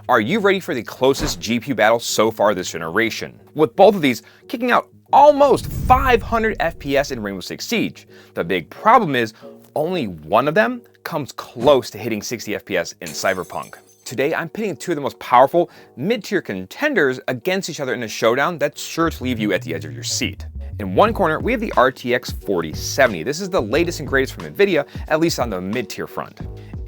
Are you ready for the closest GPU battle so far this generation? With both of these kicking out almost 500 FPS in Rainbow Six Siege. The big problem is only one of them comes close to hitting 60 FPS in Cyberpunk. Today, I'm pitting two of the most powerful mid-tier contenders against each other in a showdown that's sure to leave you at the edge of your seat. In one corner, we have the RTX 4070. This is the latest and greatest from Nvidia, at least on the mid-tier front.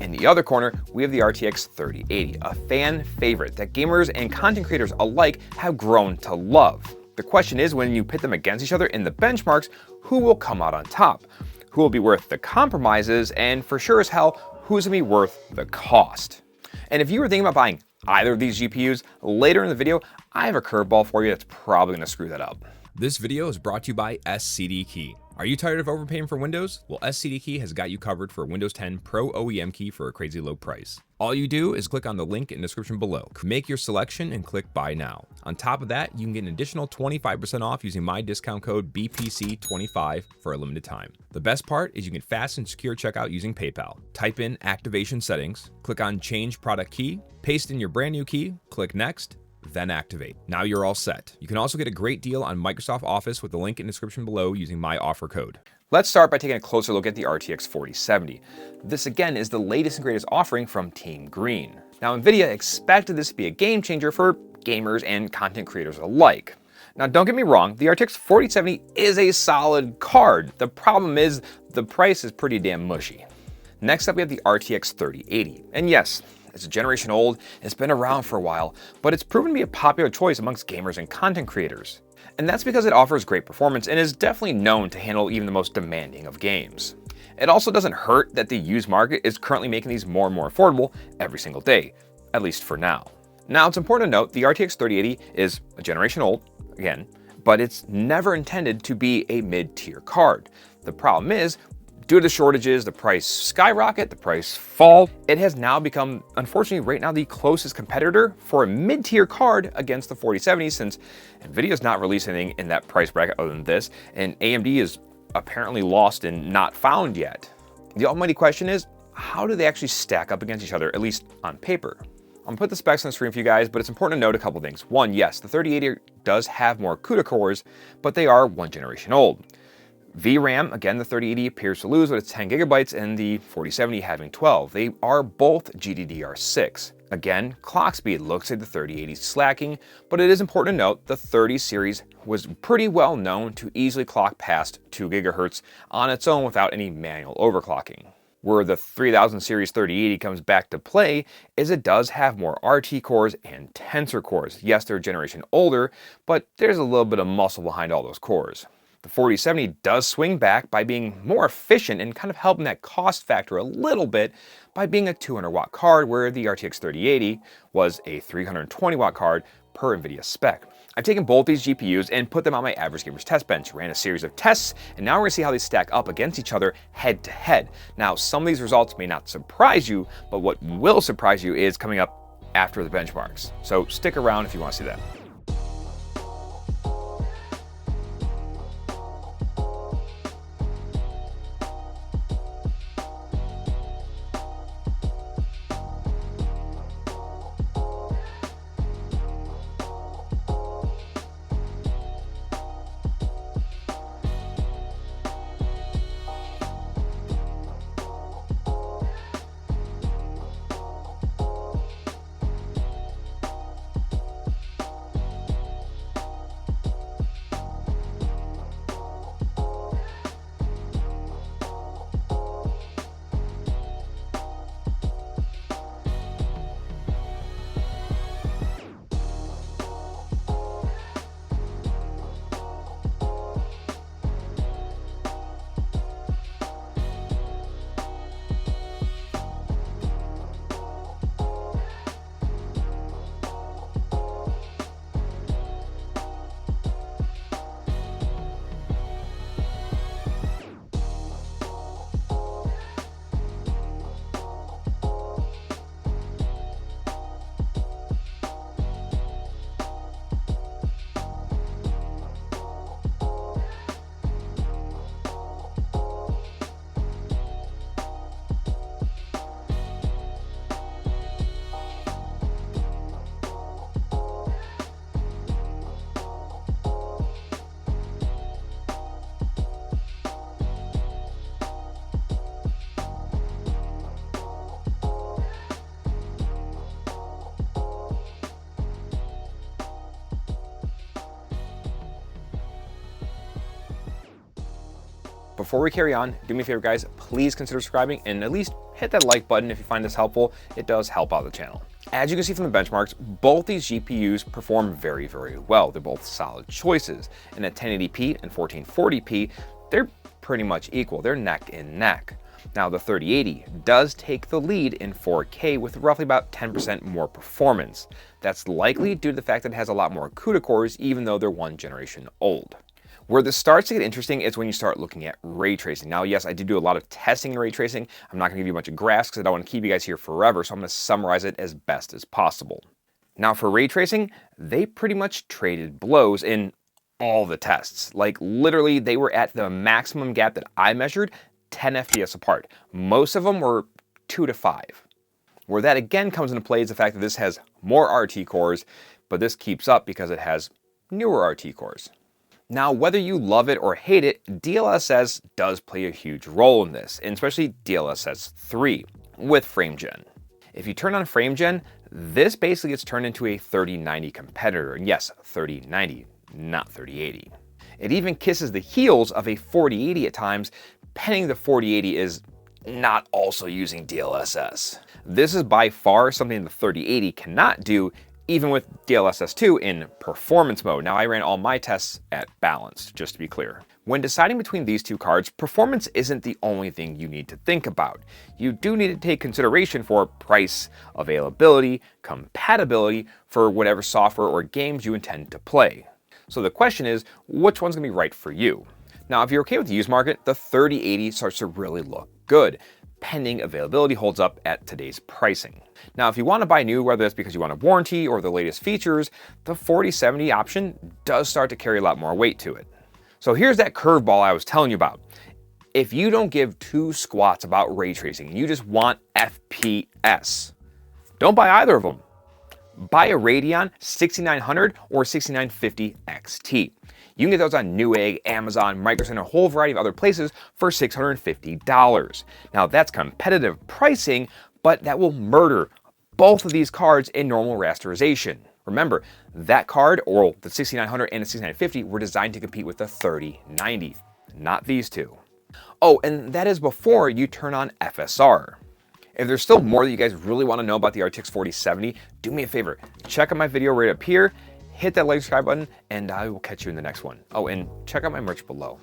In the other corner, we have the RTX 3080, a fan favorite that gamers and content creators alike have grown to love. The question is, when you pit them against each other in the benchmarks, who will come out on top? Who will be worth the compromises? And for sure as hell, who's gonna be worth the cost? And if you were thinking about buying either of these GPUs, later in the video, I have a curveball for you that's probably gonna screw that up. This video is brought to you by SCD Key. Are you tired of overpaying for Windows? Well, SCD Key has got you covered for a Windows 10 Pro OEM key for a crazy low price. All you do is click on the link in the description below. Make your selection and click buy now. On top of that, you can get an additional 25% off using my discount code BPC25 for a limited time. The best part is you can fast and secure checkout using PayPal. Type in activation settings, click on change product key, paste in your brand new key, click next, then activate. Now you're all set. You can also get a great deal on Microsoft Office with the link in the description below using my offer code. Let's start by taking a closer look at the RTX 4070. This again is the latest and greatest offering from Team Green. Now Nvidia expected this to be a game changer for gamers and content creators alike. Now don't get me wrong, the RTX 4070 is a solid card. The problem is the price is pretty damn mushy. Next up we have the RTX 3080. And yes, it's a generation old, it's been around for a while, but it's proven to be a popular choice amongst gamers and content creators. And that's because it offers great performance and is definitely known to handle even the most demanding of games. It also doesn't hurt that the used market is currently making these more and more affordable every single day, at least for now. Now it's important to note the RTX 3080 is a generation old, again, but it's never intended to be a mid-tier card. The problem is, due to the shortages, the price skyrocket, the price fall, it has now become, unfortunately right now, the closest competitor for a mid-tier card against the 4070 since Nvidia is not releasing anything in that price bracket other than this, and AMD is apparently lost and not found yet. The almighty question is, how do they actually stack up against each other, at least on paper? I'm gonna put the specs on the screen for you guys, but it's important to note a couple things. One, yes, the 3080 does have more CUDA cores, but they are one generation old. VRAM, again, the 3080 appears to lose with its 10 gigabytes and the 4070 having 12. They are both GDDR6. Again, clock speed looks like the 3080 is slacking, but it is important to note the 30 series was pretty well known to easily clock past 2 GHz on its own without any manual overclocking. Where the 3000 series 3080 comes back to play is it does have more RT cores and tensor cores. Yes, they're a generation older, but there's a little bit of muscle behind all those cores. The 4070 does swing back by being more efficient and kind of helping that cost factor a little bit by being a 200 watt card, where the RTX 3080 was a 320 watt card per Nvidia spec. I've taken both these GPUs and put them on my average gamer's test bench, ran a series of tests, and now we're gonna see how they stack up against each other head to head. Now, some of these results may not surprise you, but what will surprise you is coming up after the benchmarks. So stick around if you wanna see that. before we carry on, do me a favor guys, please consider subscribing and at least hit that like button if you find this helpful. It does help out the channel. As you can see from the benchmarks, both these GPUs perform very, very well. They're both solid choices. And at 1080p and 1440p, they're pretty much equal. They're neck and neck. Now the 3080 does take the lead in 4K with roughly about 10% more performance. That's likely due to the fact that it has a lot more CUDA cores, even though they're one generation old. Where this starts to get interesting is when you start looking at ray tracing. Now, yes, I did do a lot of testing in ray tracing. I'm not gonna give you a bunch of graphs because I don't want to keep you guys here forever, so I'm gonna summarize it as best as possible. Now for ray tracing, they pretty much traded blows in all the tests. Like literally they were at the maximum gap that I measured, 10 FPS apart. Most of them were 2 to 5. Where that again comes into play is the fact that this has more RT cores, but this keeps up because it has newer RT cores. Now, whether you love it or hate it, DLSS does play a huge role in this, and especially DLSS 3 with FrameGen. If you turn on FrameGen, this basically gets turned into a 3090 competitor. And yes, 3090, not 3080. It even kisses the heels of a 4080 at times, pending the 4080 is not also using DLSS. This is by far something the 3080 cannot do, even with DLSS 2 in performance mode. Now I ran all my tests at balanced, just to be clear. When deciding between these two cards, performance isn't the only thing you need to think about. You do need to take consideration for price, availability, compatibility for whatever software or games you intend to play. So the question is, which one's gonna be right for you? Now, if you're okay with the used market, the 3080 starts to really look good, pending availability holds up at today's pricing. Now, if you want to buy new, whether that's because you want a warranty or the latest features, the 4070 option does start to carry a lot more weight to it. So here's that curveball I was telling you about. If you don't give two squats about ray tracing and you just want FPS, don't buy either of them. Buy a Radeon 6900 or 6950 XT. You can get those on Newegg, Amazon, Microsoft, and a whole variety of other places for $650. Now that's competitive pricing, but that will murder both of these cards in normal rasterization. Remember, that card, or the 6900 and the 6950, were designed to compete with the 3090, not these two. Oh, and that is before you turn on FSR. If there's still more that you guys really want to know about the RTX 4070, do me a favor, check out my video right up here, hit that like, subscribe button, and I will catch you in the next one. Oh, and check out my merch below.